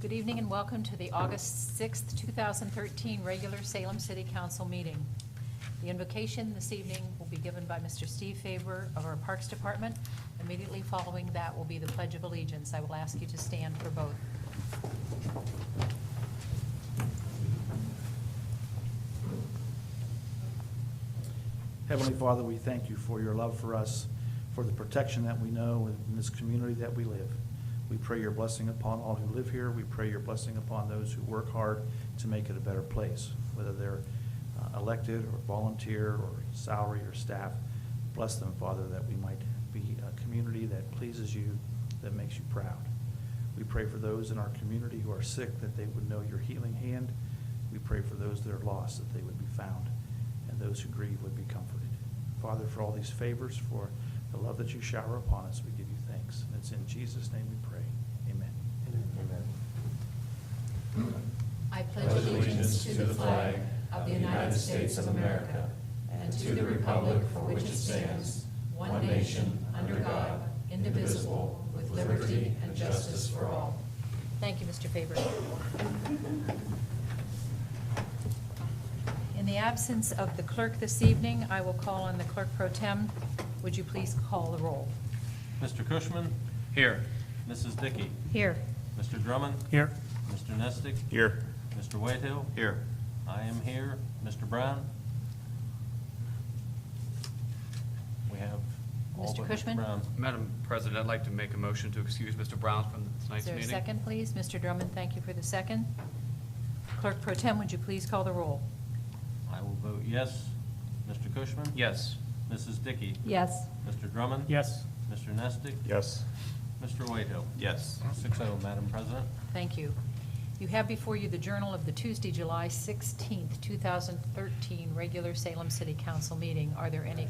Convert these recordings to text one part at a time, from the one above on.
Good evening and welcome to the August 6th, 2013 regular Salem City Council meeting. The invocation this evening will be given by Mr. Steve Faber of our Parks Department. Immediately following that will be the Pledge of Allegiance. I will ask you to stand for both. Heavenly Father, we thank you for your love for us, for the protection that we know in this community that we live. We pray your blessing upon all who live here. We pray your blessing upon those who work hard to make it a better place, whether they're elected or volunteer or salary or staff. Bless them, Father, that we might be a community that pleases you, that makes you proud. We pray for those in our community who are sick, that they would know your healing hand. We pray for those that are lost, that they would be found, and those who grieve would be comforted. Father, for all these favors, for the love that you shower upon us, we give you thanks. And it's in Jesus' name we pray. Amen. Amen. I pledge allegiance to the flag of the United States of America and to the republic for which it stands, one nation, under God, indivisible, with liberty and justice for all. Thank you, Mr. Faber. In the absence of the clerk this evening, I will call on the clerk pro tem. Would you please call the roll? Mr. Cushman? Here. Mrs. Dickey? Here. Mr. Drummond? Here. Mr. Nestic? Here. Mr. Whitehill? Here. I am here. Mr. Brown? We have all Mr. but Cushman? Mr. Brown. Madam President, I'd like to make a motion to excuse Mr. Brown from Is tonight's there a meeting. second, please? Mr. Drummond, thank you for the second. Clerk pro tem, would you please call the roll? I will vote yes. Mr. Cushman? Yes. Mrs. Dickey? Yes. Mr. Drummond? Yes. Mr. Nestic? Yes. Mr. Whitehill? Yes. 6-0, Madam President. Thank you. You have before you the Journal of the Tuesday, July 16th, 2013 regular Salem City Council meeting. Are there any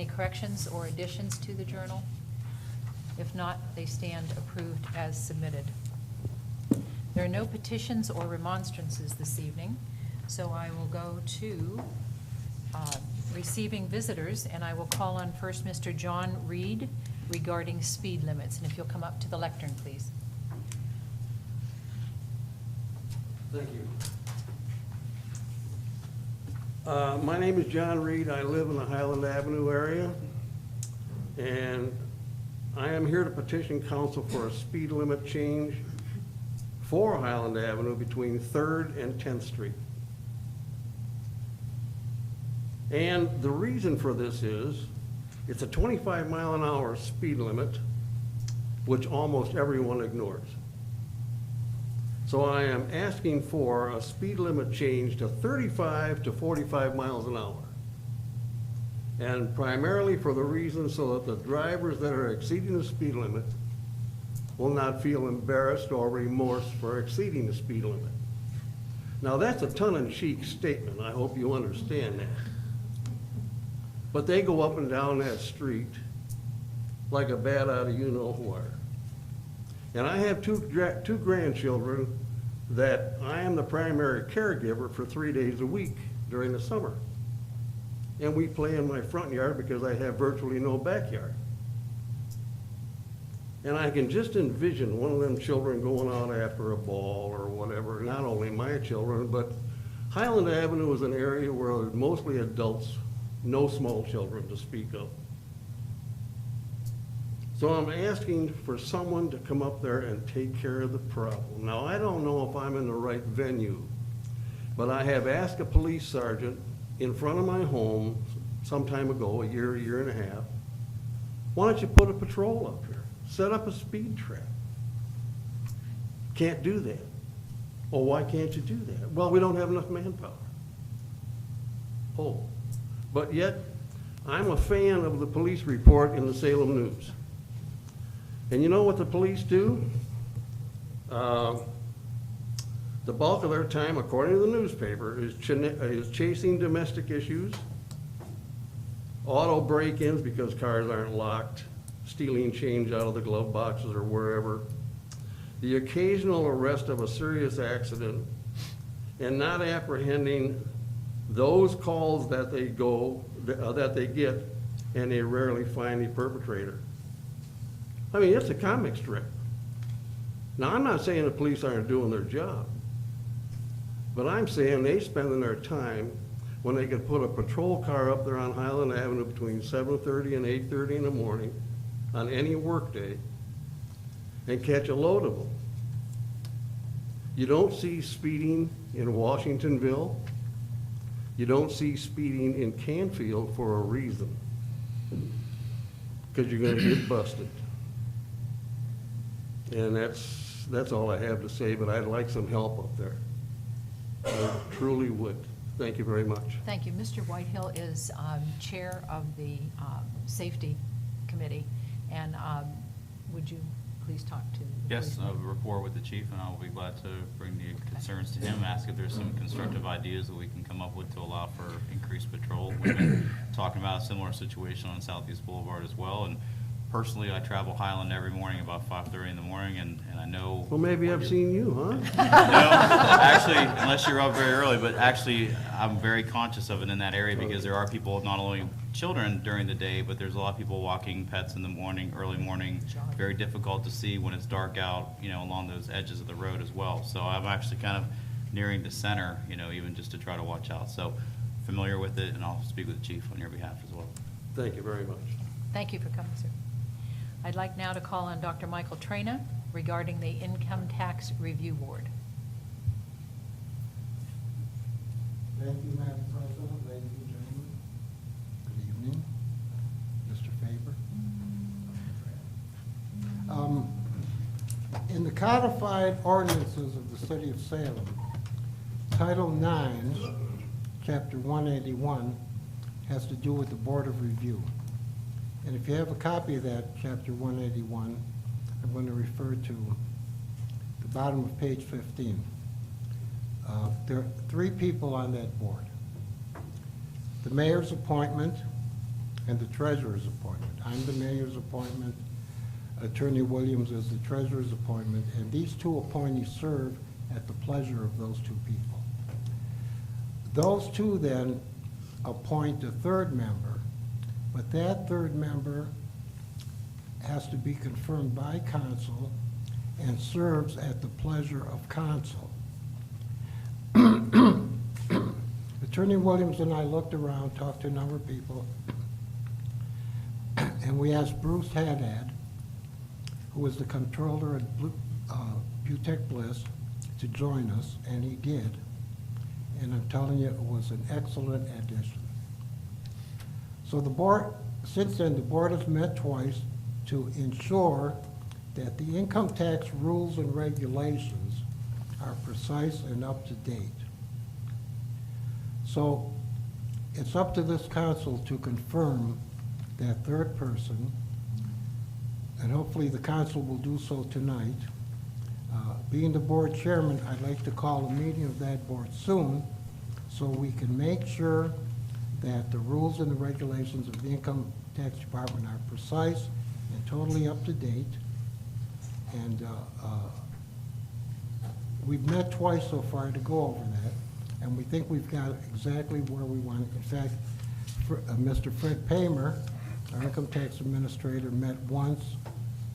corrections or additions to the journal? If not, they stand approved as submitted. There are no petitions or remonstrances this evening, so I will go to receiving visitors, and I will call on first Mr. John Reed regarding speed limits. And if you'll come up to the lectern, please. Thank you. My name is John Reed. I live in the Highland Avenue area, and I am here to petition council for a speed limit change for Highland Avenue between 3rd and 10th Street. And the reason for this is, it's a 25-mile-an-hour speed limit, which almost everyone ignores. So I am asking for a speed limit change to 35 to 45 miles an hour. And primarily for the reason so that the drivers that are exceeding the speed limit will not feel embarrassed or remorse for exceeding the speed limit. Now, that's a tongue-in-cheek statement. I hope you understand that. But they go up and down that street like a bat out of you-know-where. And I have two grandchildren that I am the primary caregiver for 3 days a week during the summer. And we play in my front yard because I have virtually no backyard. And I can just envision one of them children going out after a ball or whatever, not only my children, but Highland Avenue is an area where there's mostly adults, no small children to speak of. So I'm asking for someone to come up there and take care of the problem. Now, I don't know if I'm in the right venue, but I have asked a police sergeant in front of my home some time ago, a year and a half, why don't you put a patrol up here? Set up a speed trap. Can't do that. Well, why can't you do that? Well, we don't have enough manpower. Oh, but yet I'm a fan of the police report in the Salem News. And you know what the police do? The bulk of their time, according to the newspaper, is chasing domestic issues, auto break-ins because cars aren't locked, stealing change out of the glove boxes or wherever, the occasional arrest of a serious accident, and not apprehending those calls that they get, and they rarely find the perpetrator. I mean, it's a comic strip. Now, I'm not saying the police aren't doing their job, but I'm saying they spending their time when they could put a patrol car up there on Highland Avenue between 7:30 and 8:30 in the morning on any workday and catch a load of them. You don't see speeding in Washingtonville. You don't see speeding in Canfield for a reason. Because you're gonna get busted. And that's all I have to say, but I'd like some help up there. I truly would. Thank you very much. Thank you. Mr. Whitehill is Chair of the Safety Committee, and would you please talk to the Yes, policeman? a rapport with the chief, and I will be glad to bring the concerns to him, ask if there's some constructive ideas that we can come up with to allow for increased patrol. We've been talking about a similar situation on Southeast Boulevard as well, and personally, I travel Highland every morning about 5:30 in the morning, and I know. Well, maybe I've seen you, huh? No, actually, unless you're up very early, but actually, I'm very conscious of it in that area because there are people, not only children during the day, but there's a lot of people walking pets in the morning, early morning. Very difficult to see when it's dark out, along those edges of the road as well. So I'm actually kind of nearing the center, even just to try to watch out. So familiar with it, and I'll speak with the chief on your behalf as well. Thank you very much. Thank you for coming, sir. I'd like now to call on Dr. Michael Traina regarding the Income Tax Review Board. Thank you, Madam President, ladies and gentlemen. Good evening. Mr. Faber. In the codified ordinances of the City of Salem, Title 9, Chapter 181, has to do with the Board of Review. And if you have a copy of that, Chapter 181, I'm going to refer to the bottom of page 15. There are 3 people on that board: the mayor's appointment and the treasurer's appointment. I'm the mayor's appointment, Attorney Williams is the treasurer's appointment, and these 2 appointees serve at the pleasure of those 2 people. Those 2 then appoint a 3rd member, but that 3rd member has to be confirmed by council and serves at the pleasure of council. Attorney Williams and I looked around, talked to a number of people, and we asked Bruce Haddad, who was the controller at Butech Bliss, to join us, and he did. And I'm telling you, it was an excellent addition. So the board, since then, the board has met twice to ensure that the income tax rules and regulations are precise and up to date. So it's up to this council to confirm that 3rd person, and hopefully the council will do so tonight. Being the board chairman, I'd like to call a meeting of that board soon so we can make sure that the rules and the regulations of the Income Tax Department are precise and totally up to date. And we've met twice so far to go over that, and we think we've got exactly where we want it. In fact, Mr. Fred Paymer, our income tax administrator, met once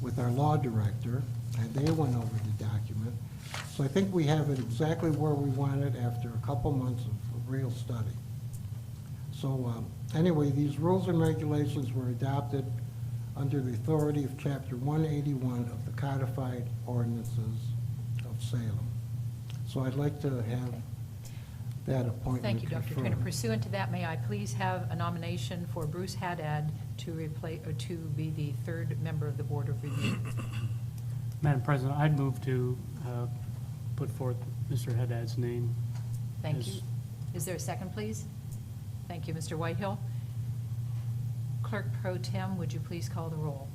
with our law director, and they went over the document. So I think we have it exactly where we want it after a couple months of real study. So anyway, these rules and regulations were adopted under the authority of Chapter 181 of the Codified Ordinances of Salem. So I'd like to have that appointment Thank you, Dr. Traina. confirmed. Pursuant to that, may I please have a nomination for Bruce Haddad to replace, or to be the 3rd member of the Board of Review? Madam President, I'd move to put forth Mr. Haddad's name. Thank as- you. Is there a second, please? Thank you, Mr. Whitehill. Clerk Pro Tem, would you please call the roll?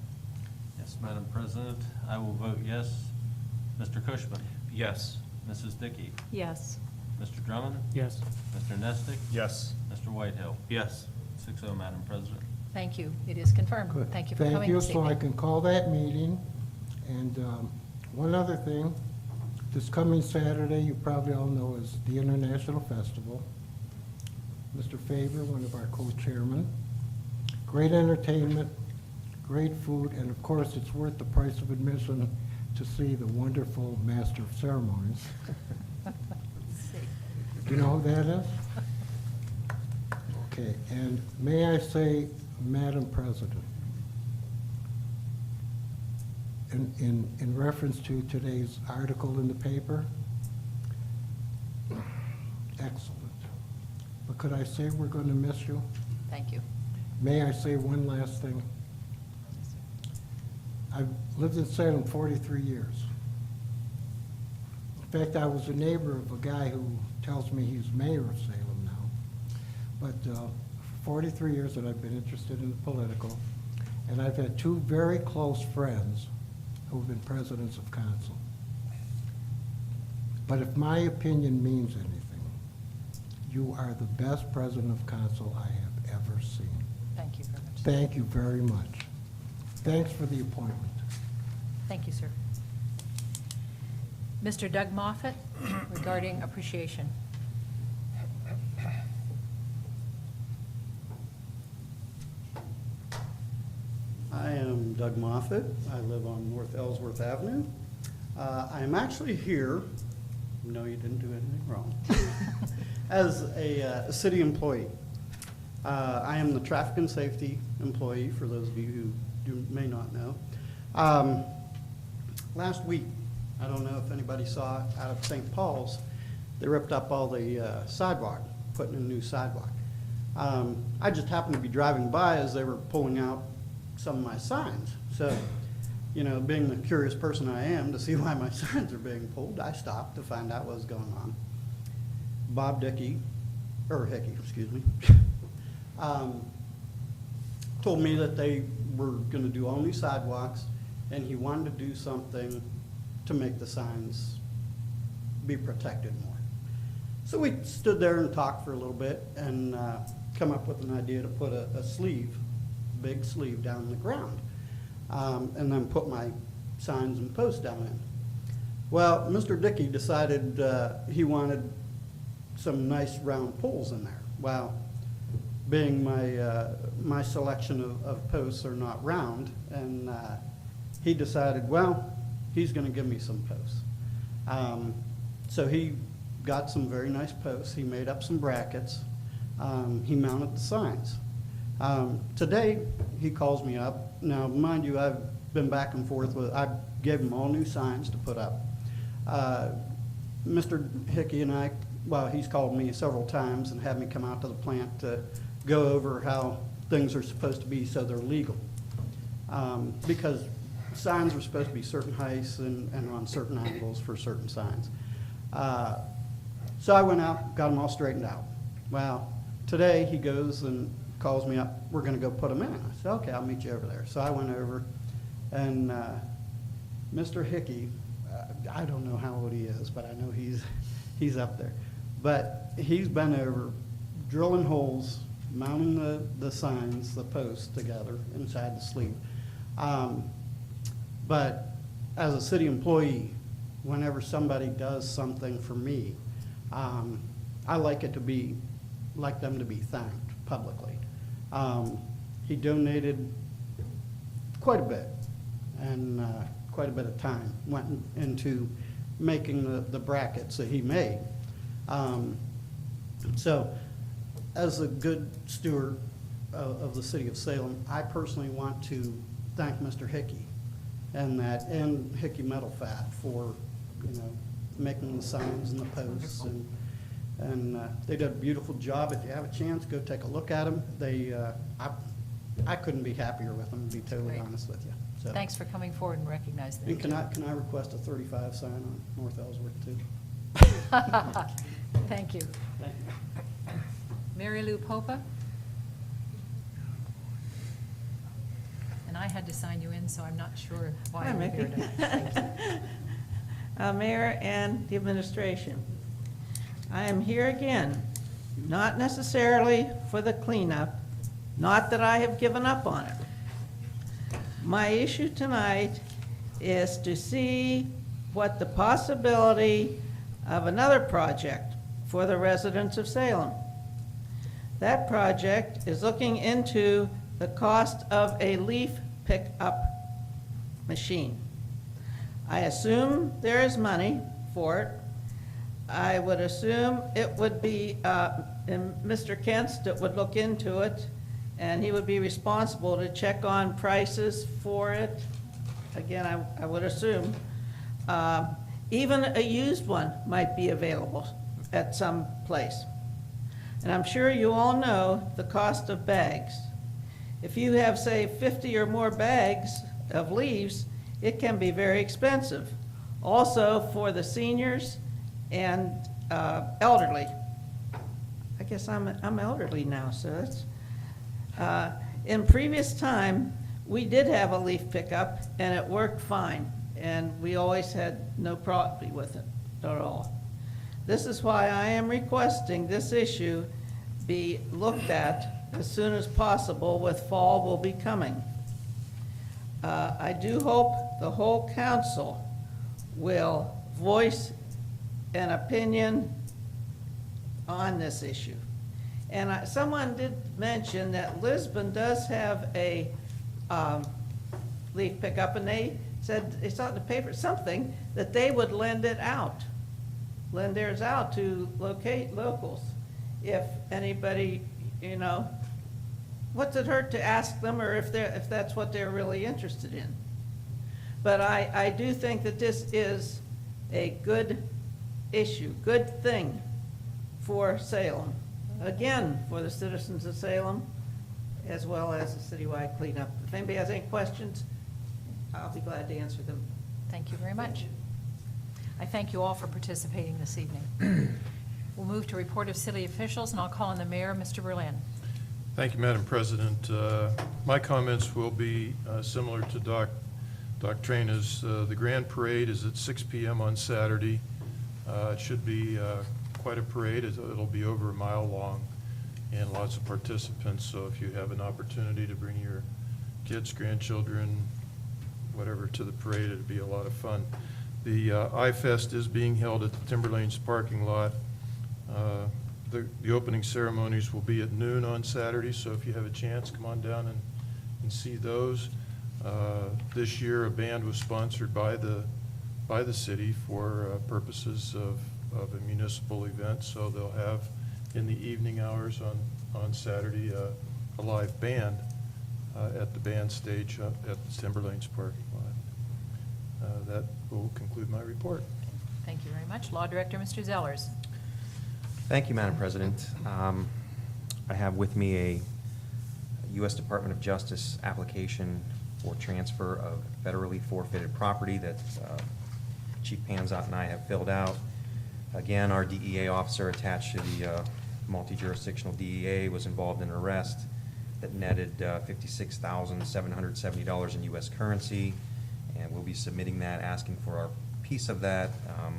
Yes, Madam President, I will vote yes. Mr. Cushman? Yes. Mrs. Dickey? Yes. Mr. Drummond? Yes. Mr. Nestic? Yes. Mr. Whitehill? Yes. 6-0, Madam President. Thank you. It is confirmed. Good. Thank you for coming this So I evening. can call that meeting. And one other thing, this coming Saturday, you probably all know, is the International Festival. Mr. Faber, one of our co-chairmen. Great entertainment, great food, and of course, it's worth the price of admission to see the wonderful Master of Ceremonies. Do you know who that is? Okay, and may I say, Madam President, in reference to today's article in the paper, excellent. But could I say we're going to miss you? Thank you. May I say one last thing? I've lived in Salem 43 years. In fact, I was a neighbor of a guy who tells me he's mayor of Salem now. But for 43 years that I've been interested in the political, and I've had two very close friends who've been presidents of council. But if my opinion means anything, you are the best president of council I have ever seen. Thank you very much. Thank you very much. Thanks for the appointment. Thank you, sir. Mr. Doug Moffett, regarding appreciation. I am Doug Moffett. I live on North Ellsworth Avenue. I am actually here, no, you didn't do anything wrong, as a city employee. I am the traffic and safety employee, for those of you who may not know. Last week, I don't know if anybody saw it, out of St. Paul's, they ripped up all the sidewalk, putting in a new sidewalk. I just happened to be driving by as they were pulling out some of my signs. So, you know, being the curious person I am to see why my signs are being pulled, I stopped to find out what was going on. Bob Hickey, excuse me, told me that they were going to do all new sidewalks, and he wanted to do something to make the signs be protected more. So we stood there and talked for a little bit and come up with an idea to put a sleeve, big sleeve down in the ground, and then put my signs and posts down in. Well, Mr. Dickey decided he wanted some nice round poles in there. Well, being my selection of posts are not round, and he decided, well, he's going to give me some posts. So he got some very nice posts. He made up some brackets. He mounted the signs. Today, he calls me up. Now, mind you, I've been back and forth with, I gave him all new signs to put up. Mr. Hickey and I, well, he's called me several times and had me come out to the plant to go over how things are supposed to be so they're legal. Because signs are supposed to be certain heights and on certain angles for certain signs. So I went out, got them all straightened out. Well, today he goes and calls me up, we're going to go put them in. I said, okay, I'll meet you over there. So I went over, and Mr. Hickey, I don't know how old he is, but I know he's up there. But he's been over drilling holes, mounting the signs, the posts together inside the sleeve. But as a city employee, whenever somebody does something for me, I like them to be thanked publicly. He donated quite a bit, and quite a bit of time went into making the brackets that he made. So, as a good steward of the city of Salem, I personally want to thank Mr. Hickey and Hickey Metal Fat for, making the signs and the posts, and they did a beautiful job. If you have a chance, go take a look at them. I couldn't be happier with them, to be totally Great. honest with you. So. Thanks for coming forward and recognizing And them. can I request a 35 sign on North Ellsworth too? Thank you. Mary Lou Popa? And I had to sign you in, so I'm not sure why Hi, I'm here Mickey. tonight. Thank you. Mayor and the administration, I am here again, not necessarily for the cleanup, not that I have given up on it. My issue tonight is to see what the possibility of another project for the residents of Salem. That project is looking into the cost of a leaf pickup machine. I assume there is money for it. I would assume it would be, and Mr. Kent that would look into it, and he would be responsible to check on prices for it. Again, I would assume. Even a used one might be available at some place. And I'm sure you all know the cost of bags. If you have, say, 50 or more bags of leaves, it can be very expensive. Also for the seniors and elderly. I guess I'm elderly now, so that's, in previous time, we did have a leaf pickup and it worked fine. And we always had no problem with it at all. This is why I am requesting this issue be looked at as soon as possible, with fall will be coming. I do hope the whole council will voice an opinion on this issue. And someone did mention that Lisbon does have a leaf pickup, and they said, they saw in the paper, something, that they would lend theirs out to locals. If anybody, what's it hurt to ask them, or if that's what they're really interested in? But I do think that this is a good issue, good thing for Salem. Again, for the citizens of Salem, as well as the citywide cleanup. If anybody has any questions, I'll be glad to answer them. Thank you very much. I thank you all for participating this evening. We'll move to report of city officials, and I'll call on the mayor, Mr. Berlin. Thank you, Madam President. My comments will be similar to Doc Traina's. The Grand Parade is at 6 p.m. on Saturday. It should be quite a parade. It'll be over a mile long and lots of participants. So if you have an opportunity to bring your kids, grandchildren, whatever, to the parade, it'd be a lot of fun. The I-Fest is being held at the Timberlanes parking lot. The opening ceremonies will be at noon on Saturday, so if you have a chance, come on down and see those. This year, a band was sponsored by the city for purposes of a municipal event, so they'll have in the evening hours on Saturday a live band at the band stage at the Timberlanes parking lot. That will conclude my report. Thank you very much. Law Director, Mr. Zellers. Thank you, Madam President. I have with me a U.S. Department of Justice application for transfer of federally forfeited property that Chief Panzot and I have filled out. Again, our DEA officer attached to the multi-jurisdictional DEA was involved in an arrest that netted $56,770 in U.S. currency, and we'll be submitting that, asking for our piece of that,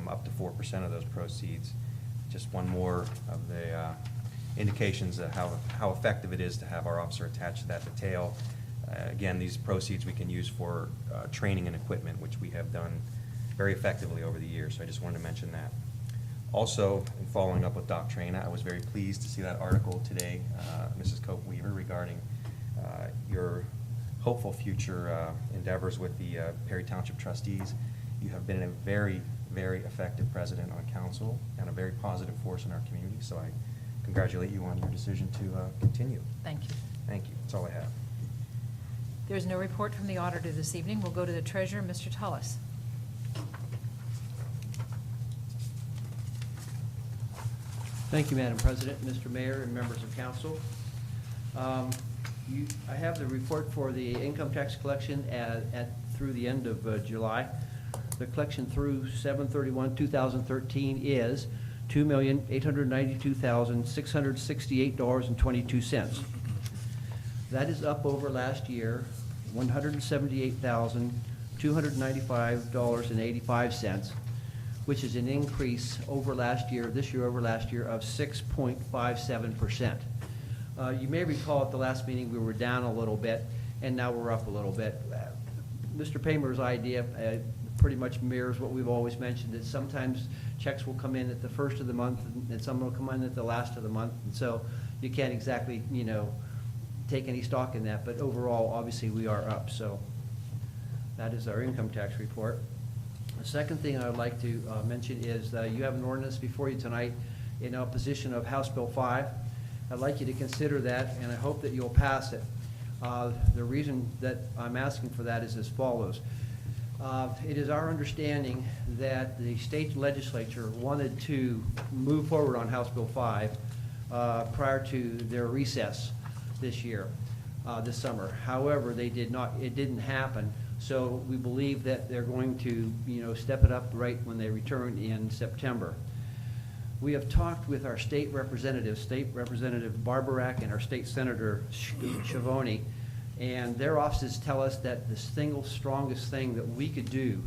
up to 4% of those proceeds. Just one more of the indications of how effective it is to have our officer attached to that detail. Again, these proceeds we can use for training and equipment, which we have done very effectively over the years, so I just wanted to mention that. Also, in following up with Doc Traina, I was very pleased to see that article today, Mrs. Cope-Weaver, regarding your hopeful future endeavors with the Perry Township trustees. You have been a very, very effective president on council and a very positive force in our community, so I congratulate you on your decision to continue. Thank you. Thank you. That's all I have. There's no report from the auditor this evening. We'll go to the treasurer, Mr. Tullis. Thank you, Madam President, Mr. Mayor, and members of council. I have the report for the income tax collection through the end of July. The collection through 7/31/2013 is $2,892,668.22. That is up over last year, $178,295.85, which is an increase over last year, this year over last year, of 6.57%. You may recall at the last meeting we were down a little bit, and now we're up a little bit. Mr. Paymer's idea pretty much mirrors what we've always mentioned, that sometimes checks will come in at the first of the month and some will come in at the last of the month, and so you can't exactly, take any stock in that, but overall, obviously, we are up, so that is our income tax report. The second thing I would like to mention is you have an ordinance before you tonight in opposition of House Bill 5. I'd like you to consider that, and I hope that you'll pass it. The reason that I'm asking for that is as follows. It is our understanding that the state legislature wanted to move forward on House Bill 5 prior to their recess this year, this summer. However, they did not, it didn't happen. So we believe that they're going to, step it up right when they return in September. We have talked with our State Representative Barbarack and our State Senator Schiavone, and their offices tell us that the single strongest thing that we could do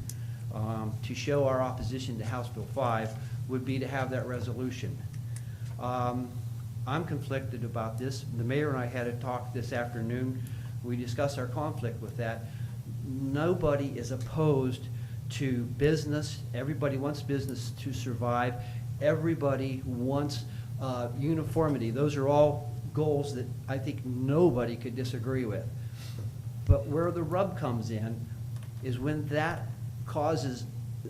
to show our opposition to House Bill 5 would be to have that resolution. I'm conflicted about this. The mayor and I had a talk this afternoon. We discussed our conflict with that. Nobody is opposed to business. Everybody wants business to survive. Everybody wants uniformity. Those are all goals that I think nobody could disagree with. But where the rub comes in is when that causes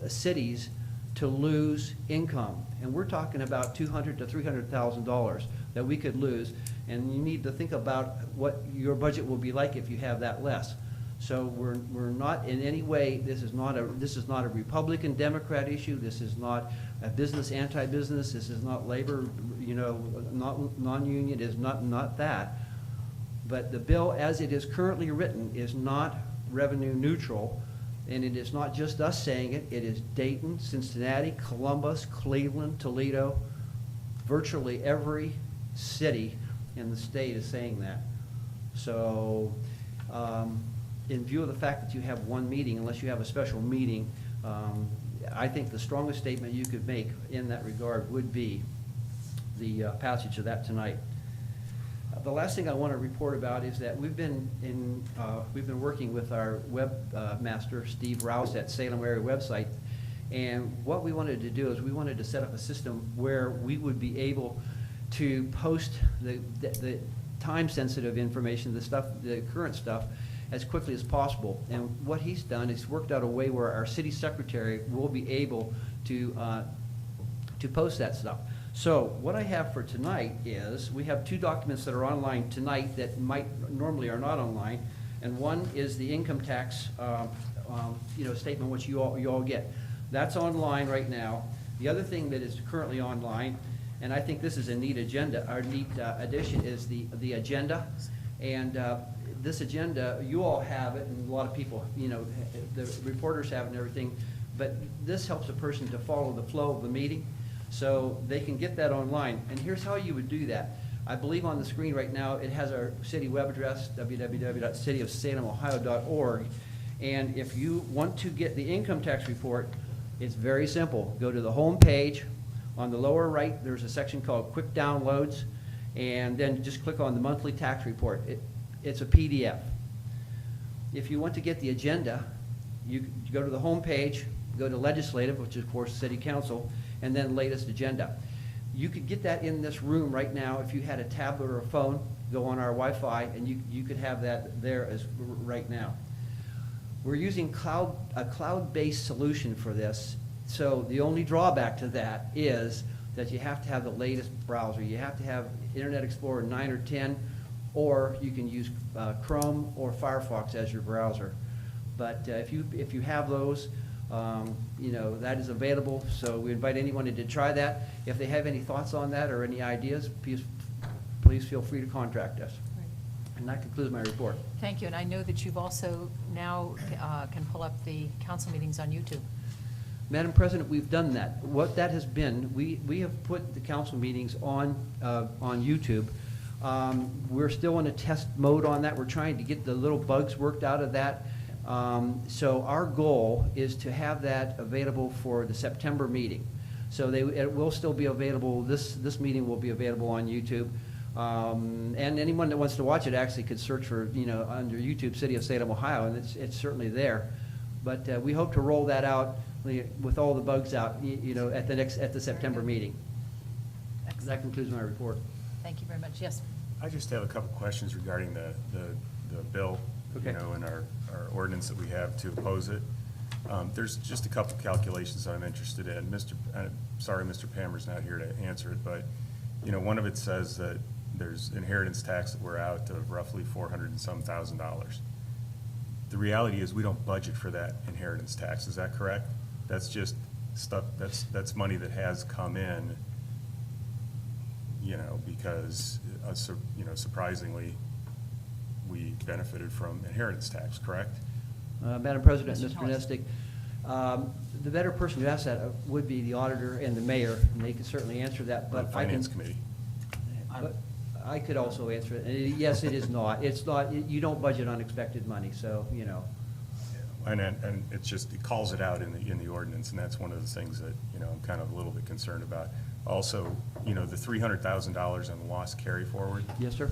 cities to lose income. And we're talking about $200,000 to $300,000 that we could lose. And you need to think about what your budget will be like if you have that less. So we're not in any way, this is not a Republican Democrat issue. This is not a business anti-business. This is not labor, not non-union. It is not that. But the bill as it is currently written is not revenue neutral, and it is not just us saying it. It is Dayton, Cincinnati, Columbus, Cleveland, Toledo. Virtually every city in the state is saying that. So in view of the fact that you have one meeting, unless you have a special meeting, I think the strongest statement you could make in that regard would be the passage of that tonight. The last thing I want to report about is that we've been working with our webmaster, Steve Rouse at Salem Area Website, and what we wanted to do is we wanted to set up a system where we would be able to post the time-sensitive information, the current stuff, as quickly as possible. And what he's done is worked out a way where our city secretary will be able to post that stuff. So what I have for tonight is we have two documents that are online tonight that normally are not online, and one is the income tax statement, which you all get. That's online right now. The other thing that is currently online, and I think this is a neat agenda, our neat addition, is the agenda. And this agenda, you all have it, and a lot of people, the reporters have it and everything, but this helps a person to follow the flow of the meeting, so they can get that online. And here's how you would do that. I believe on the screen right now, it has our city web address, www.cityofsalemohio.org, and if you want to get the income tax report, it's very simple. Go to the home page. On the lower right, there's a section called Quick Downloads, and then just click on the monthly tax report. It's a PDF. If you want to get the agenda, you go to the home page, go to legislative, which is of course city council, and then latest agenda. You could get that in this room right now. If you had a tablet or a phone, go on our Wi-Fi, and you could have that there as right now. We're using a cloud-based solution for this. So the only drawback to that is that you have to have the latest browser. You have to have Internet Explorer 9 or 10, or you can use Chrome or Firefox as your browser. But if you have those, that is available. So we invite anyone to try that. If they have any thoughts on that or any ideas, please feel free to contact us. And that concludes my report. Thank you, and I know that you've also now can pull up the council meetings on YouTube. Madam President, we've done that. What that has been, we have put the council meetings on YouTube. We're still in a test mode on that. We're trying to get the little bugs worked out of that. So our goal is to have that available for the September meeting. So it will still be available. This meeting will be available on YouTube. And anyone that wants to watch it actually could search for, under YouTube, City of Salem, Ohio, and it's certainly there. But we hope to roll that out with all the bugs out, at the September meeting. Excellent. That concludes my report. Thank you very much. Yes. I just have a couple questions regarding the bill, Okay. and our ordinance that we have to oppose it. There's just a couple calculations I'm interested in. Sorry, Mr. Palmer's not here to answer it, but, you know, one of it says that there's inheritance tax that we're out of roughly $400 and some thousand. The reality is, we don't budget for that inheritance tax, is that correct? That's just stuff, that's money that has come in, you know, because, you know, surprisingly, we benefited from inheritance tax, correct? Madam President, Mr. Mr. Thomas. Nestic, the better person to ask that would be the auditor and the mayor, and they could certainly answer that, but I can. Finance committee. But I could also answer it. And yes, it is not. It's not, you don't budget unexpected money, so, you know. And it's just, it calls it out in the ordinance, and that's one of the things that, you know, I'm kind of a little bit concerned about. Also, you know, the $300,000 on loss carry forward. Yes, sir?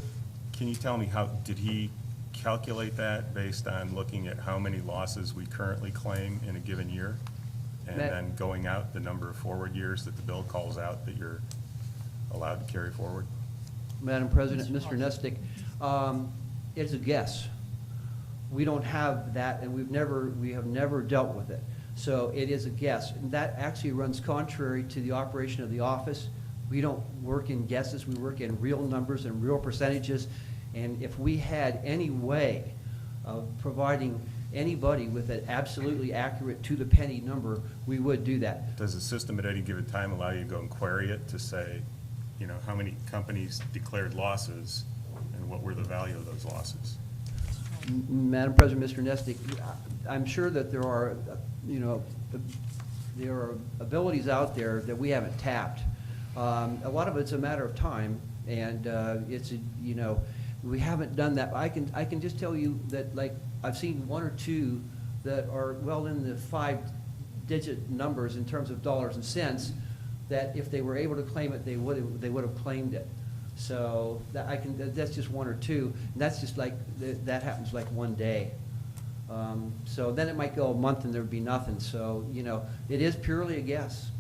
Can you tell me did he calculate that based on looking at how many losses we currently claim in a given year? And then going out the number of forward years that the bill calls out that you're allowed to carry forward? Madam President, Mr. Nestic, it's a guess. We don't have that, and we have never dealt with it. So it is a guess. And that actually runs contrary to the operation of the office. We don't work in guesses, we work in real numbers and real percentages. And if we had any way of providing anybody with an absolutely accurate to-the-penny number, we would do that. Does the system at any given time allow you to go and query it to say, you know, how many companies declared losses and what were the value of those losses? Madam President, Mr. Nestic, I'm sure that there are, you know, there are abilities out there that we haven't tapped. A lot of it's a matter of time, and it's, you know, we haven't done that. I can just tell you that, like, I've seen one or two that are well in the 5-digit numbers in terms of dollars and cents, that if they were able to claim it, they would have claimed it. So that's just one or two, and that's just like, that happens like one day. So then it might go a month and there'd be nothing. So, you know, it is purely a guess.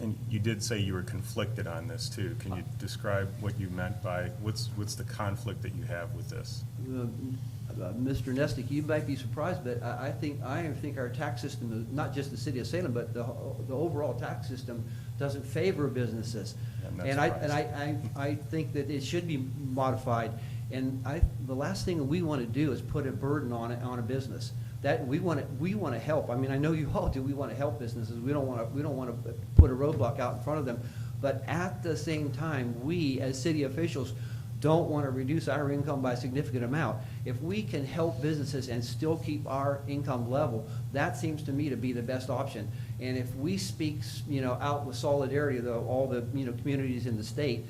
And you did say you were conflicted on this too. Can you describe what you meant by, what's the conflict that you have with this? Mr. Nestic, you might be surprised, but I think our tax system, not just the city of Salem, but the overall tax system doesn't favor businesses. And I think that it should be modified. And the last thing that we want to do is put a burden on a business. That we want to help. I mean, I know you all do. We want to help businesses. We don't want to put a roadblock out in front of them. But at the same time, we as city officials don't want to reduce our income by a significant amount. If we can help businesses and still keep our income level, that seems to me to be the best option. And if we speak, you know, out with solidarity of all the, you know, communities in the state,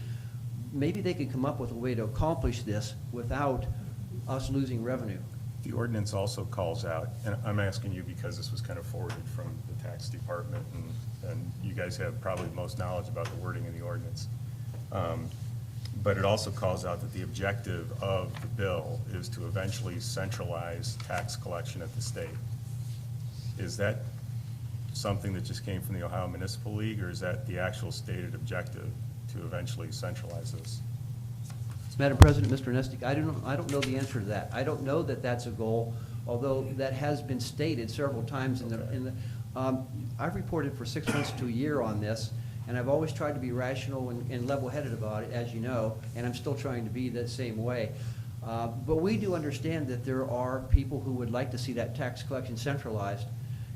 maybe they could come up with a way to accomplish this without us losing revenue. The ordinance also calls out, and I'm asking you because this was kind of forwarded from the tax department, and you guys have probably the most knowledge about the wording in the ordinance. But it also calls out that the objective of the bill is to eventually centralize tax collection at the state. Is that something that just came from the Ohio Municipal League, or is that the actual stated objective to eventually centralize this? Madam President, Mr. Nestic, I don't know the answer to that. I don't know that that's a goal, although that has been stated several times I've reported for 6 months to a year on this, and I've always tried to be rational and level-headed about it, as you know, and I'm still trying to be the same way. But we do understand that there are people who would like to see that tax collection centralized,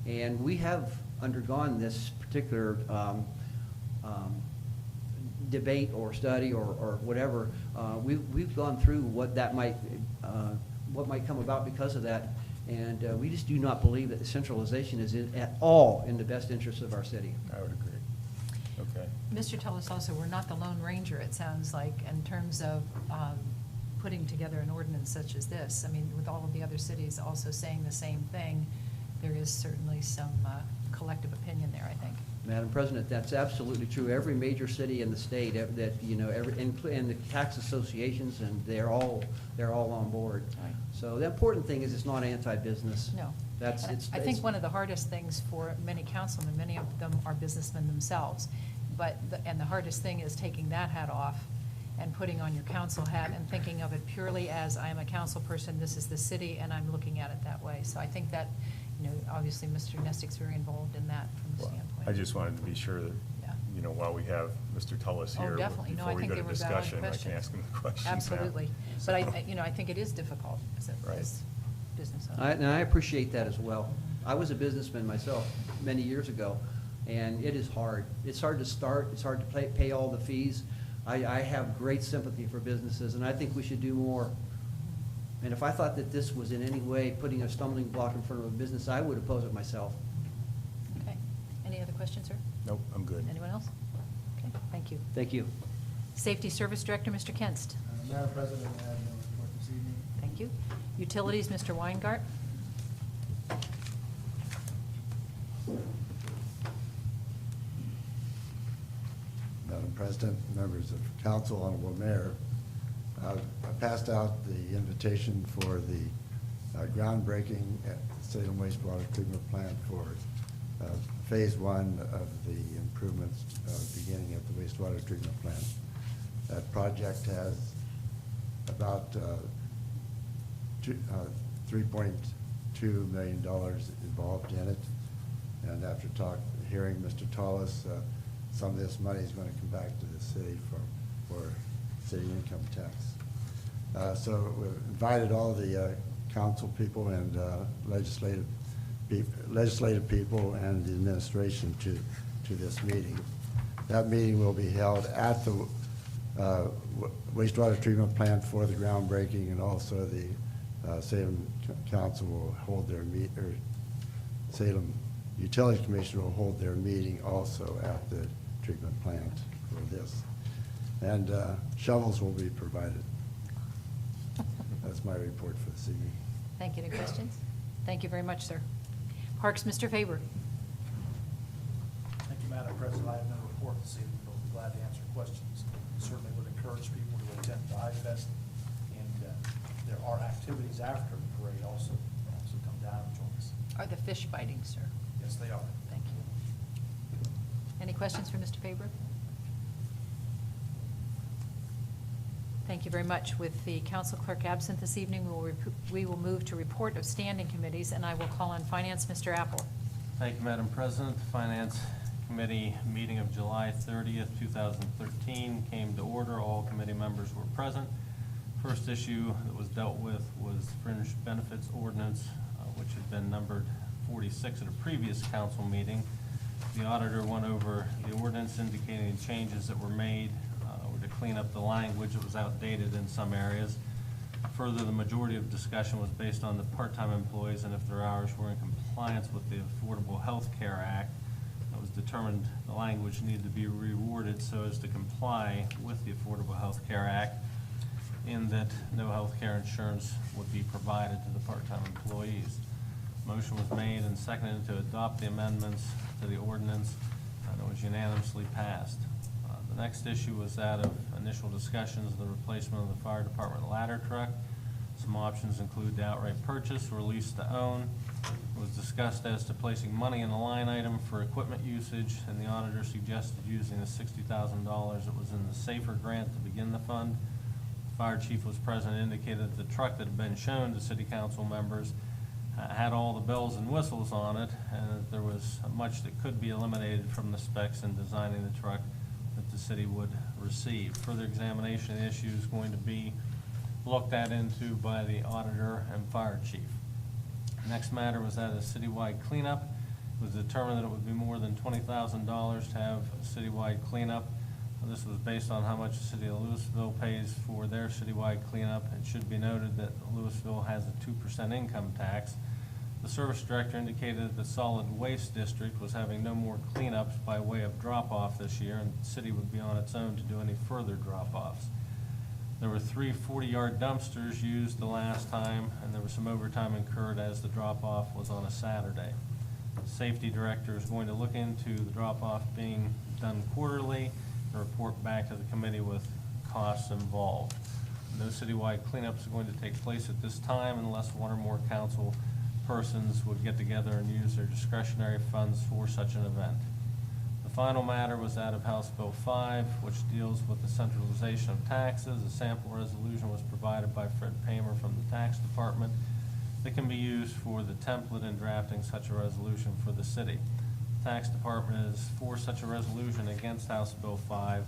and we have undergone this particular debate or study or whatever. We've gone through what might come about because of that, and we just do not believe that the centralization is at all in the best interest of our city. I would agree. Okay. Mr. Tullis, also, we're not the Lone Ranger, it sounds like, in terms of putting together an ordinance such as this. I mean, with all of the other cities also saying the same thing, there is certainly some collective opinion there, I think. Madam President, that's absolutely true. Every major city in the state, that, you know, and the tax associations, and they're all on board. Right. So the important thing is it's not anti-business. No. I think it's one of the hardest things for many councilmen, many of them are businessmen themselves, and the hardest thing is taking that hat off and putting on your council hat and thinking of it purely as, I am a council person, this is the city, and I'm looking at it that way. So I think that, obviously Mr. Nestick's very involved in that from the Well, standpoint. I just wanted to be sure that, Yeah. while we have Mr. Tullis Oh, here, definitely. No, before I we think go they to were valid discussion, I can questions. ask him the questions now. Absolutely. So- But I think it is difficult as a Right. business owner. And I appreciate that as well. I was a businessman myself many years ago, and it is hard. It's hard to start, it's hard to pay all the fees. I have great sympathy for businesses, and I think we should do more. And if I thought that this was in any way putting a stumbling block in front of a business, I would oppose it myself. Okay. Any other questions, sir? Nope, I'm good. Anyone else? Okay, thank you. Thank you. Safety Service Director, Mr. Kenst. Madam President, I have no report this evening. Thank you. Utilities, Mr. Weingart. Madam President, members of council, honorable mayor, I passed out the invitation for the groundbreaking at Salem wastewater treatment plant for phase one of the improvements beginning at the wastewater treatment plant. That project has about $3.2 million involved in it. And after hearing Mr. Tullis, some of this money is going to come back to the city for city income tax. So we've invited all the council people and legislative people and the administration to this meeting. That meeting will be held at the wastewater treatment plant for the groundbreaking, and also the Salem Council will hold their Salem Utility Commission will hold their meeting also at the treatment plant for this. And shovels will be provided. That's my report for this evening. Thank you. Any questions? Thank you very much, sir. Parks, Mr. Faber. Thank you, Madam President. I have no report this evening, but we'll be glad to answer questions. Certainly would encourage people to attend the I-Fest, and there are activities after the parade also. So come down and join us. Are the fish biting, sir? Yes, they are. Thank you. Any questions for Mr. Faber? Thank you very much. With the council clerk absent this evening, we will move to report of standing committees, and I will call on Finance, Mr. Apple. Thank you, Madam President. The Finance Committee meeting of July 30th, 2013 came to order. All committee members were present. First issue that was dealt with was fringe benefits ordinance, which had been numbered 46 at a previous council meeting. The auditor went over the ordinance indicating changes that were made to clean up the language that was outdated in some areas. Further, the majority of discussion was based on the part-time employees and if their hours were in compliance with the Affordable Health Care Act. It was determined the language needed to be reworded so as to comply with the Affordable Health Care Act, in that no health care insurance would be provided to the part-time employees. Motion was made and seconded to adopt the amendments to the ordinance, and it was unanimously passed. The next issue was that of initial discussions of the replacement of the fire department ladder truck. Some options include the outright purchase or lease to own. It was discussed as to placing money in the line item for equipment usage, and the auditor suggested using the $60,000 that was in the SAFER grant to begin the fund. The fire chief was present and indicated that the truck that had been shown to city council members had all the bells and whistles on it, and that there was much that could be eliminated from the specs in designing the truck that the city would receive. Further examination of the issue is going to be looked at into by the auditor and fire chief. The next matter was that a citywide cleanup. It was determined that it would be more than $20,000 to have a citywide cleanup. This was based on how much the city of Louisville pays for their citywide cleanup. It should be noted that Louisville has a 2% income tax. The service director indicated that the solid waste district was having no more cleanups by way of drop-off this year, and the city would be on its own to do any further drop-offs. There were 3 40-yard dumpsters used the last time, and there was some overtime incurred as the drop-off was on a Saturday. The safety director is going to look into the drop-off being done quarterly and report back to the committee with costs involved. No citywide cleanups are going to take place at this time unless one or more council persons would get together and use their discretionary funds for such an event. The final matter was that of House Bill 5, which deals with the centralization of taxes. A sample resolution was provided by Fred Paymer from the Tax Department. that can be used for the template in drafting such a resolution for the city. The Tax Department is for such a resolution against House Bill 5.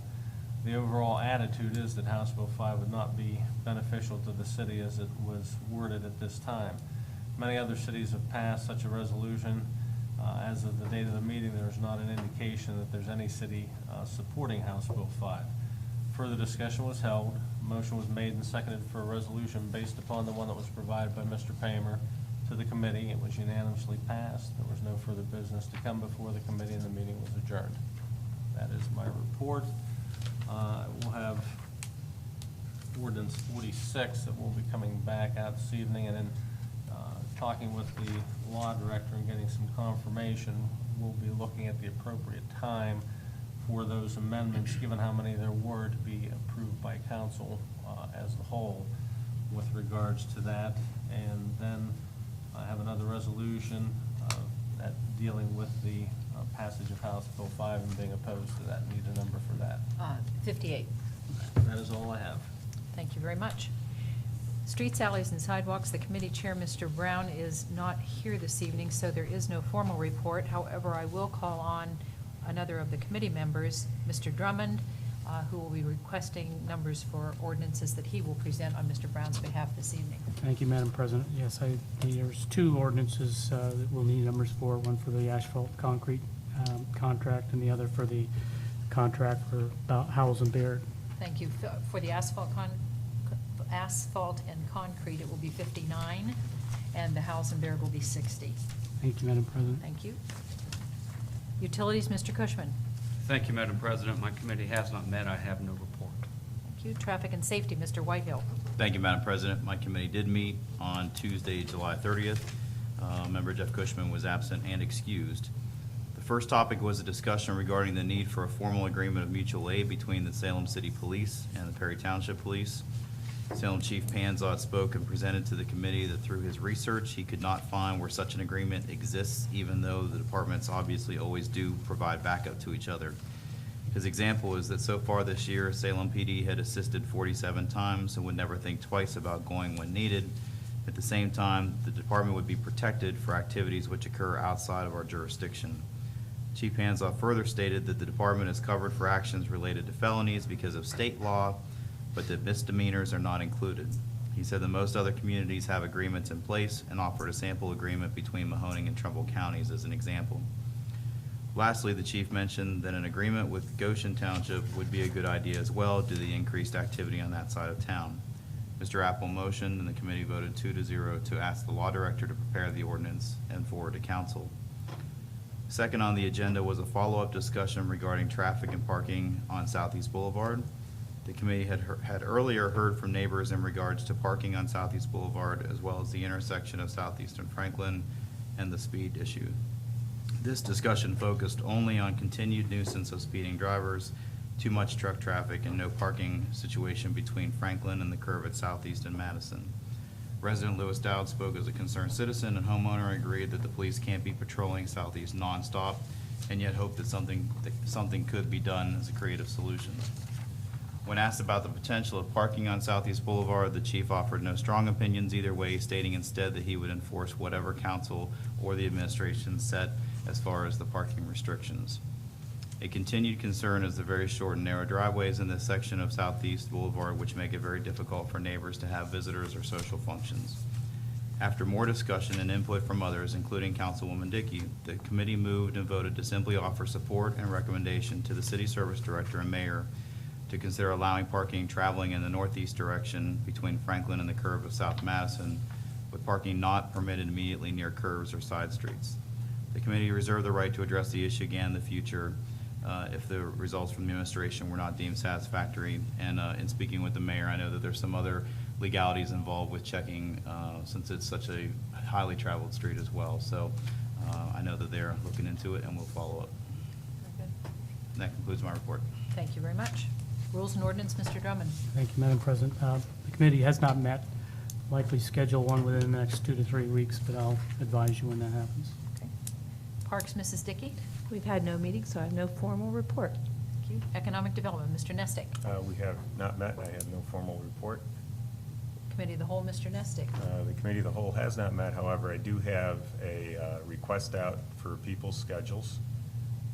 The overall attitude is that House Bill 5 would not be beneficial to the city as it was worded at this time. Many other cities have passed such a resolution. As of the date of the meeting, there is not an indication that there's any city supporting House Bill 5. Further discussion was held. A motion was made and seconded for a resolution based upon the one that was provided by Mr. Pamer to the committee. It was unanimously passed. There was no further business to come before the committee, and the meeting was adjourned. That is my report. We'll have ordinance 46 that will be coming back out this evening, and then talking with the law director and getting some confirmation, we'll be looking at the appropriate time for those amendments, given how many there were, to be approved by council as a whole with regards to that. And then I have another resolution that dealing with the passage of House Bill 5 and being opposed to that. Need a number for that. 58. That is all I have. Thank you very much. Streets, alleys, and sidewalks, the committee chair, Mr. Brown, is not here this evening, so there is no formal report. However, I will call on another of the committee members, Mr. Drummond, who will be requesting numbers for ordinances that he will present on Mr. Brown's behalf this evening. Thank you, Madam President. Yes, there's two ordinances that we'll need numbers for, one for the asphalt concrete contract and the other for the contract for Howells and Baird. Thank you. For the asphalt and concrete, it will be 59, and the Howells and Baird will be 60. Thank you, Madam President. Thank you. Utilities, Mr. Cushman. Thank you, Madam President. My committee has not met. I have no report. Thank you. Traffic and safety, Mr. Whitehill. Thank you, Madam President. My committee did meet on Tuesday, July 30th. Member Jeff Cushman was absent and excused. The first topic was a discussion regarding the need for a formal agreement of mutual aid between the Salem City Police and the Perry Township Police. Salem Chief Panzot spoke and presented to the committee that through his research, he could not find where such an agreement exists, even though the departments obviously always do provide backup to each other. His example is that so far this year, Salem PD had assisted 47 times and would never think twice about going when needed. At the same time, the department would be protected for activities which occur outside of our jurisdiction. Chief Panzot further stated that the department is covered for actions related to felonies because of state law, but that misdemeanors are not included. He said that most other communities have agreements in place and offered a sample agreement between Mahoning and Trumbull counties as an example. Lastly, the chief mentioned that an agreement with Goshen Township would be a good idea as well due to the increased activity on that side of town. Mr. Apple motioned and the committee voted 2-0 to ask the law director to prepare the ordinance and forward to council. Second on the agenda was a follow-up discussion regarding traffic and parking on Southeast Boulevard. The committee had earlier heard from neighbors in regards to parking on Southeast Boulevard as well as the intersection of Southeast and Franklin and the speed issue. This discussion focused only on continued nuisance of speeding drivers, too much truck traffic, and no parking situation between Franklin and the curve at Southeast and Madison. Resident Lewis Dowd spoke as a concerned citizen, and homeowner agreed that the police can't be patrolling Southeast nonstop, and yet hoped that something could be done as a creative solution. When asked about the potential of parking on Southeast Boulevard, the chief offered no strong opinions either way, stating instead that he would enforce whatever council or the administration set as far as the parking restrictions. A continued concern is the very short and narrow driveways in this section of Southeast Boulevard, which make it very difficult for neighbors to have visitors or social functions. After more discussion and input from others, including Councilwoman Dickey, the committee moved and voted to simply offer support and recommendation to the city service director and mayor to consider allowing parking traveling in the northeast direction between Franklin and the curve of South Madison, with parking not permitted immediately near curves or side streets. The committee reserved the right to address the issue again in the future if the results from the administration were not deemed satisfactory. And in speaking with the mayor, I know that there's some other legalities involved with checking since it's such a highly traveled street as well. So I know that they're looking into it and we'll follow up. Very good. And that concludes my report. Thank you very much. Rules and ordinance, Mr. Drummond. Thank you, Madam President. The committee has not met. Likely schedule one within the next 2 to 3 weeks, but I'll advise you when that happens. Okay. Parks, Mrs. Dickey. We've had no meeting, so I have no formal report. Thank you. Economic Development, Mr. Nestick. We have not met, and I have no formal report. Committee of the Whole, Mr. Nestic. The Committee of the Whole has not met, however, I do have a request out for people's schedules.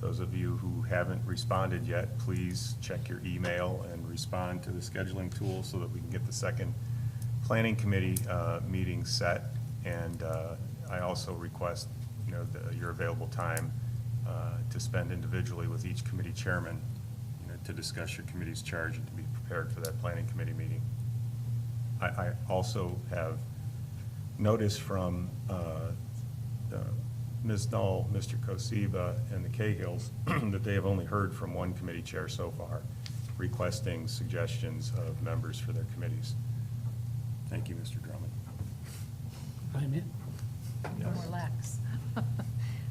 Those of you who haven't responded yet, please check your email and respond to the scheduling tool so that we can get the second Planning Committee meeting set. And I also request, your available time to spend individually with each committee chairman, to discuss your committee's charge and to be prepared for that Planning Committee meeting. I also have notice from Ms. Null, Mr. Kosiba, and the Cahills that they have only heard from one committee chair so far, requesting suggestions of members for their committees. Thank you, Mr. Drummond. I'm in. Don't relax.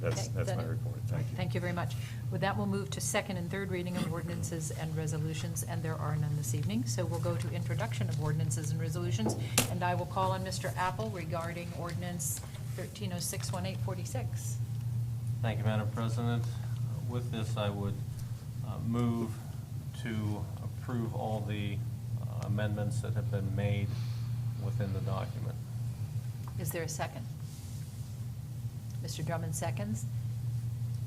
That's Okay, my report. Thank you. Thank you very much. With that, we'll move to second and third reading of ordinances and resolutions, and there are none this evening. So we'll go to introduction of ordinances and resolutions, and I will call on Mr. Apple regarding ordinance 1306-1846. Thank you, Madam President. With this, I would move to approve all the amendments that have been made within the document. Is there a second? Mr. Drummond seconds.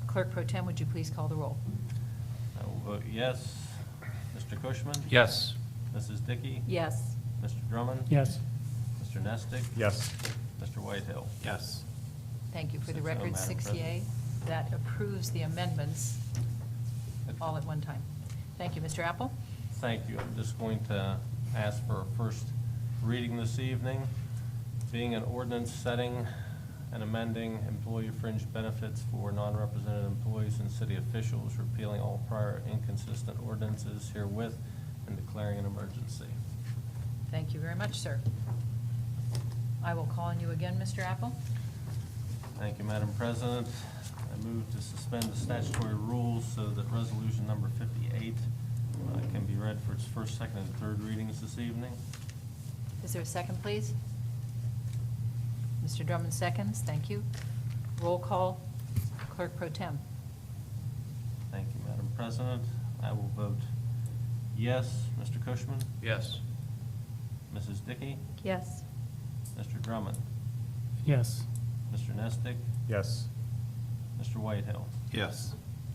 Clerk Pro Tem, would you please call the roll? I will vote yes. Mr. Cushman? Yes. Mrs. Dickey? Yes. Mr. Drummond? Yes. Mr. Nestic? Yes. Mr. Whitehill? Yes. Thank you. For the 6-0, record, Madam 6 yea. That approves the amendments all at one time. Thank you. Mr. Apple? Thank you. I'm just going to ask for a first reading this evening. Being an ordinance setting and amending employee fringe benefits for non-represented employees and city officials, repealing all prior inconsistent ordinances herewith, and declaring an emergency. Thank you very much, sir. I will call on you again, Mr. Apple. Thank you, Madam President. I move to suspend the statutory rules so that resolution number 58 can be read for its first, second, and third readings this evening. Is there a second, please? Mr. Drummond seconds. Thank you. Roll call, Clerk Pro Tem. Thank you, Madam President. I will vote yes. Mr. Cushman? Yes. Mrs. Dickey? Yes. Mr. Drummond? Yes. Mr. Nestic? Yes. Mr. Whitehill? Yes.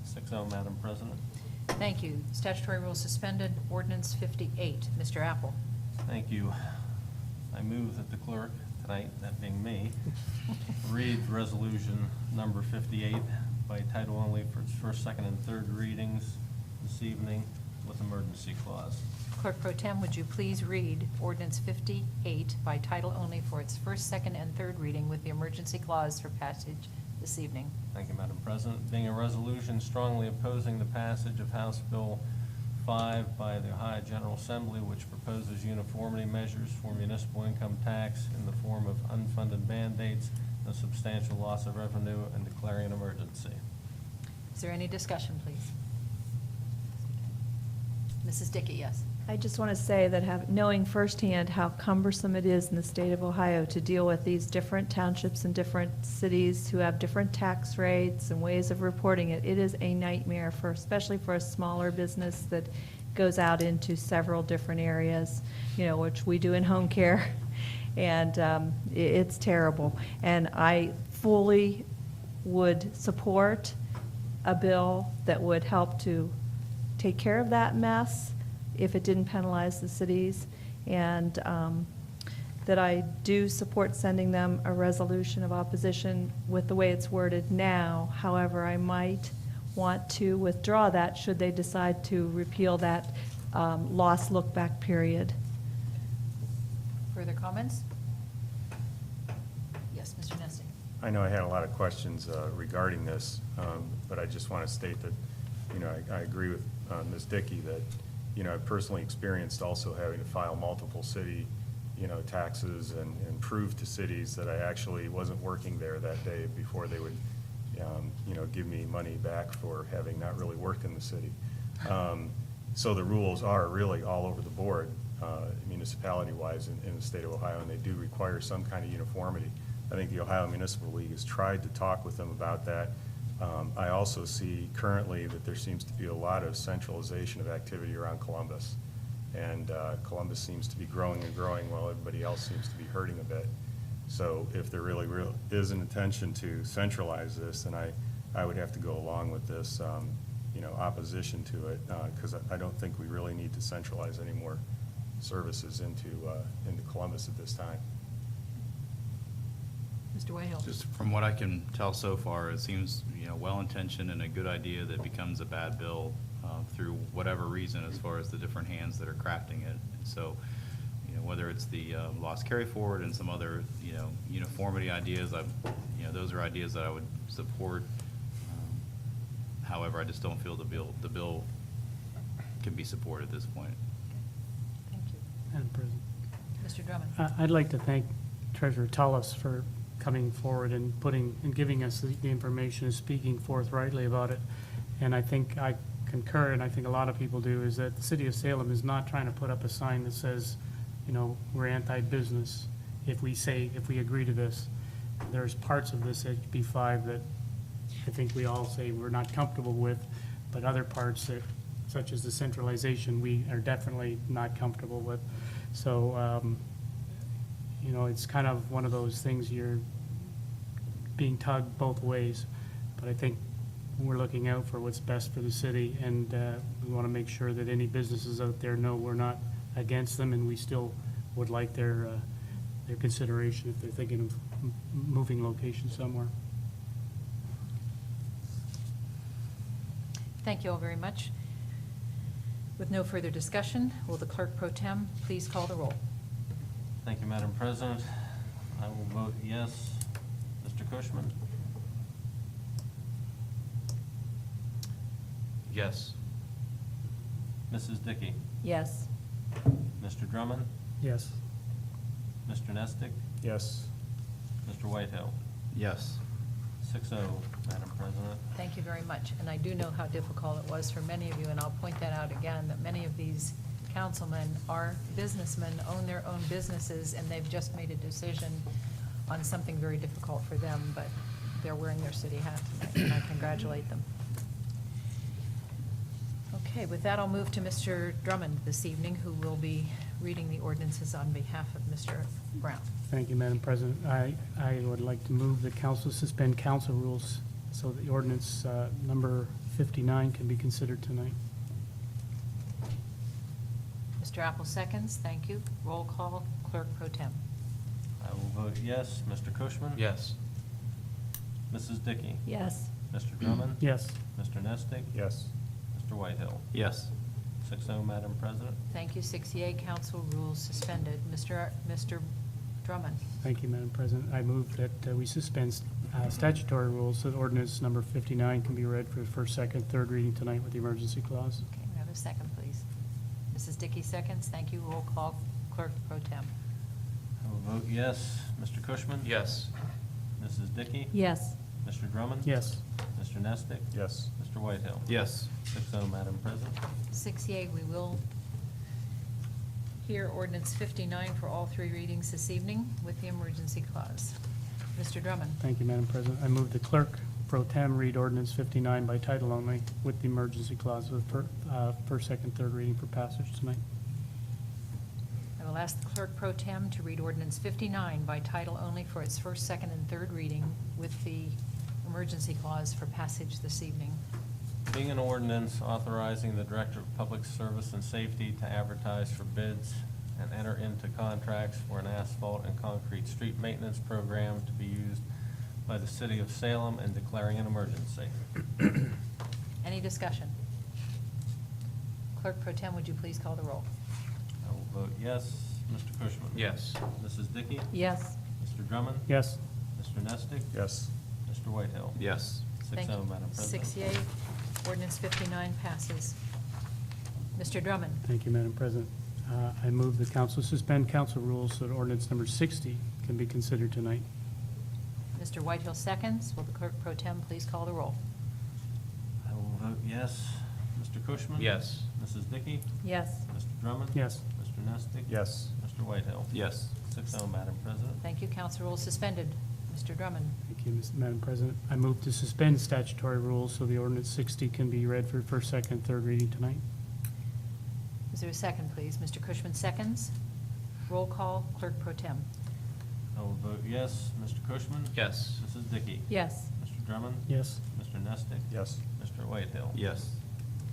6-0, Madam President. Thank you. Statutory rule suspended. Ordinance 58. Mr. Apple. Thank you. I move that the clerk, tonight, that being me, read resolution number 58 by title only for its first, second, and third readings this evening with emergency clause. Clerk Pro Tem, would you please read ordinance 58 by title only for its first, second, and third reading with the emergency clause for passage this evening? Thank you, Madam President. Being a resolution strongly opposing the passage of House Bill 5 by the Ohio General Assembly, which proposes uniformity measures for municipal income tax in the form of unfunded mandates and a substantial loss of revenue, and declaring an emergency. Is there any discussion, please? Mrs. Dickey, yes. I just want to say that knowing firsthand how cumbersome it is in the state of Ohio to deal with these different townships and different cities who have different tax rates and ways of reporting it, it is a nightmare especially for a smaller business that goes out into several different areas, which we do in home care. And it's terrible. And I fully would support a bill that would help to take care of that mess if it didn't penalize the cities, and that I do support sending them a resolution of opposition with the way it's worded now. However, I might want to withdraw that should they decide to repeal that lost look-back period. Further comments? Yes, Mr. Nestor. I know I had a lot of questions regarding this, but I just want to state that, I agree with Ms. Dickey that, I personally experienced also having to file multiple city, taxes and prove to cities that I actually wasn't working there that day before they would, give me money back for having not really worked in the city. So the rules are really all over the board, municipality-wise in the state of Ohio, and they do require some kind of uniformity. I think the Ohio Municipal League has tried to talk with them about that. I also see currently that there seems to be a lot of centralization of activity around Columbus. And Columbus seems to be growing and growing while everybody else seems to be hurting a bit. So if there really is an intention to centralize this, then I would have to go along with this, opposition to it, because I don't think we really need to centralize any more services into Columbus at this time. Mr. Whitehill? Just from what I can tell so far, it seems, well-intentioned and a good idea that becomes a bad bill through whatever reason as far as the different hands that are crafting it. And so, whether it's the loss carry forward and some other, uniformity ideas, those are ideas that I would support. However, I just don't feel the bill can be supported at this point. Thank you. Madam President. Mr. Drummond? I'd like to thank Treasurer Tullis for coming forward and giving us the information and speaking forthrightly about it. And I think I concur, and I think a lot of people do, is that the city of Salem is not trying to put up a sign that says, we're anti-business if we agree to this. There's parts of this HB 5 that I think we all say we're not comfortable with, but other parts that, such as the centralization, we are definitely not comfortable with. So, it's kind of one of those things you're being tugged both ways. But I think we're looking out for what's best for the city, and we want to make sure that any businesses out there know we're not against them, and we still would like their consideration if they're thinking of moving location somewhere. Thank you all very much. With no further discussion, will the clerk pro tem please call the roll? Thank you, Madam President. I will vote yes. Mr. Cushman? Yes. Mrs. Dickey? Yes. Mr. Drummond? Yes. Mr. Nestick? Yes. Mr. Whitehill? Yes. 6-0, Madam President. Thank you very much. And I do know how difficult it was for many of you, and I'll point that out again, that many of these councilmen are businessmen, own their own businesses, and they've just made a decision on something very difficult for them, but they're wearing their city hat tonight, and I congratulate them. Okay, with that, I'll move to Mr. Drummond this evening, who will be reading the ordinances on behalf of Mr. Brown. Thank you, Madam President. I would like to move the council suspend council rules so the ordinance number 59 can be considered tonight. Mr. Apple seconds, thank you. Roll call, clerk pro tem. I will vote yes. Mr. Cushman? Yes. Mrs. Dickey? Yes. Mr. Drummond? Yes. Mr. Nestick? Yes. Mr. Whitehill? Yes. 6-0, Madam President. Thank you, 6 yea, council rules suspended. Mr. Drummond. Thank you, Madam President. I move that we suspend statutory rules so that ordinance number 59 can be read for the first, second, third reading tonight with the emergency clause. Okay, we have a second, please. Mrs. Dickey seconds, thank you. Roll call, clerk pro tem. I will vote yes. Mr. Cushman? Yes. Mrs. Dickey? Yes. Mr. Drummond? Yes. Mr. Nestick? Yes. Mr. Whitehill? Yes. 6-0, Madam President. 6 yea, we will hear ordinance 59 for all three readings this evening with the emergency clause. Mr. Drummond. Thank you, Madam President. I move the clerk pro tem read ordinance 59 by title only with the emergency clause of first, second, third reading for passage tonight. I will ask the clerk pro tem to read ordinance 59 by title only for its first, second, and third reading with the emergency clause for passage this evening. Being an ordinance authorizing the Director of Public Service and Safety to advertise for bids and enter into contracts for an asphalt and concrete street maintenance program to be used by the City of Salem and declaring an emergency. Any discussion? Clerk pro tem, would you please call the roll? I will vote yes. Mr. Cushman? Yes. Mrs. Dickey? Yes. Mr. Drummond? Yes. Mr. Nestick? Yes. Mr. Whitehill? Yes. 6-0, Thank you. Madam President. 6 yea, ordinance 59 passes. Mr. Drummond. Thank you, Madam President. I move the council suspend council rules so that ordinance number 60 can be considered tonight. Mr. Whitehill seconds. Will the clerk pro tem please call the roll? I will vote yes. Mr. Cushman? Yes. Mrs. Dickey? Yes. Mr. Drummond? Yes. Mr. Nestick? Yes. Mr. Whitehill? Yes. 6-0, Madam President. Thank you. Council rules suspended. Mr. Drummond. Thank you, Madam President. I move to suspend statutory rules so the ordinance 60 can be read for first, second, third reading tonight. Is there a second, please? Mr. Cushman seconds. Roll call, Clerk Pro Tem. I will vote yes. Mr. Cushman? Yes. Mrs. Dickey? Yes. Mr. Drummond? Yes. Mr. Nestic? Yes. Mr. Whitehill? Yes.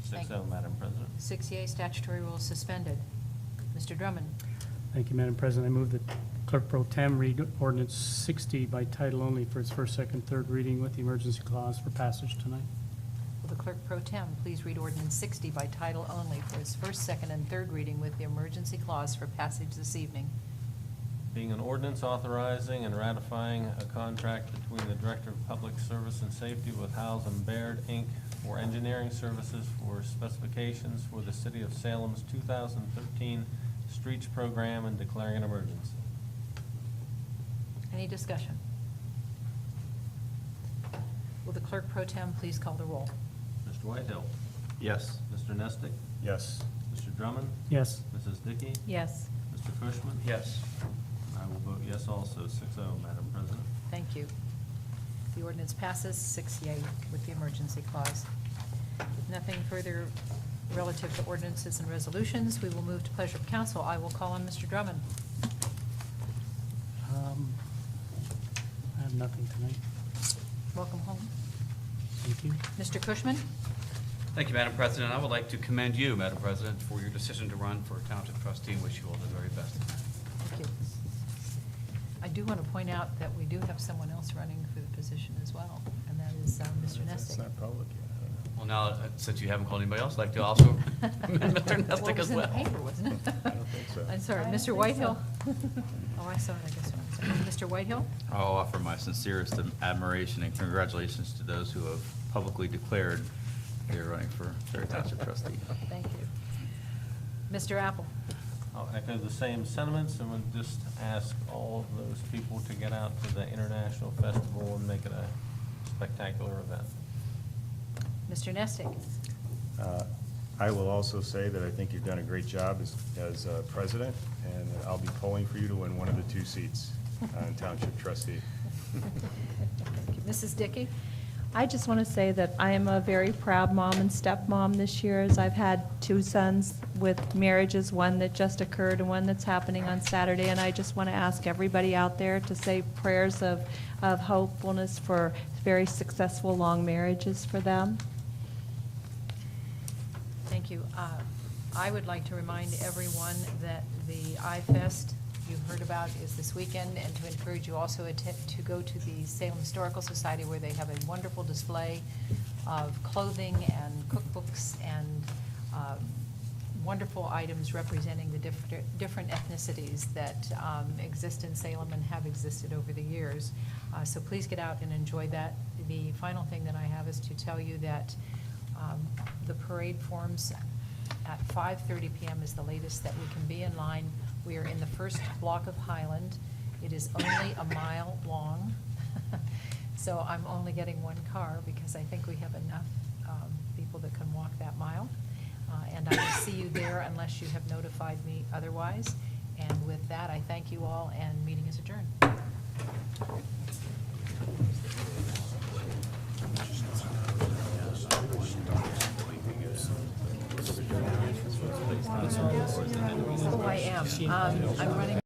Thank 6-0, Madam President. 6 yeas, statutory rule is suspended. Mr. Drummond. Thank you, Madam President. I move that Clerk Pro Tem read ordinance 60 by title only for its first, second, third reading with the emergency clause for passage tonight. Will the Clerk Pro Tem please read ordinance 60 by title only for its first, second, and third reading with the emergency clause for passage this evening? Being an ordinance authorizing and ratifying a contract between the Director of Public Service and Safety with Howes and Baird, Inc. for engineering services for specifications for the City of Salem's 2013 Streets Program and declaring an emergency. Any discussion? Will the Clerk Pro Tem please call the roll? Mr. Whitehill? Yes. Mr. Nestic? Yes. Mr. Drummond? Yes. Mrs. Dickey? Yes. Mr. Cushman? Yes. I will vote yes also, 6-0, Madam President. Thank you. The ordinance passes 6 yea with the emergency clause. With nothing further relative to ordinances and resolutions, we will move to pleasure of council. I will call on Mr. Drummond. I have nothing tonight. Welcome home. Thank you. Mr. Cushman? Thank you, Madam President. I would like to commend you, Madam President, for your decision to run for Township Trustee, and wish you all the very best. Thank you. I do want to point out that we do have someone else running for the position as well, and that is Mr. It's Nestic. not public yet. Well, now, since you haven't called anybody else, I'd like to also commend Mr. Well, Nestic it was as well. in the paper, wasn't it? I don't think so. I'm sorry, I don't Mr. think Whitehill? so. Oh, I saw it, I guess. Mr. Whitehill? I'll offer my sincerest admiration and congratulations to those who have publicly declared they're running for their Township Trustee. Thank you. Mr. Apple? I'll echo the same sentiments and would just ask all of those people to get out to the International Festival and make it a spectacular event. Mr. Nestic? I will also say that I think you've done a great job as president, and I'll be polling for you to win one of the 2 seats on Township Trustee. Thank you. Mrs. Dickey? I just want to say that I am a very proud mom and stepmom this year, as I've had 2 sons with marriages, one that just occurred and one that's happening on Saturday. And I just want to ask everybody out there to say prayers of hopefulness for very successful long marriages for them. Thank you. I would like to remind everyone that the iFest you've heard about is this weekend, and to encourage you also to go to the Salem Historical Society, where they have a wonderful display of clothing and cookbooks and wonderful items representing the different ethnicities that exist in Salem and have existed over the years. So please get out and enjoy that. The final thing that I have is to tell you that the parade forms at 5:30 p.m. is the latest that we can be in line. We are in the first block of Highland. It is only a mile long. So I'm only getting 1 car because I think we have enough people that can walk that mile. And I will see you there unless you have notified me otherwise. And with that, I thank you all, and meeting is adjourned. Oh, I am. I'm running.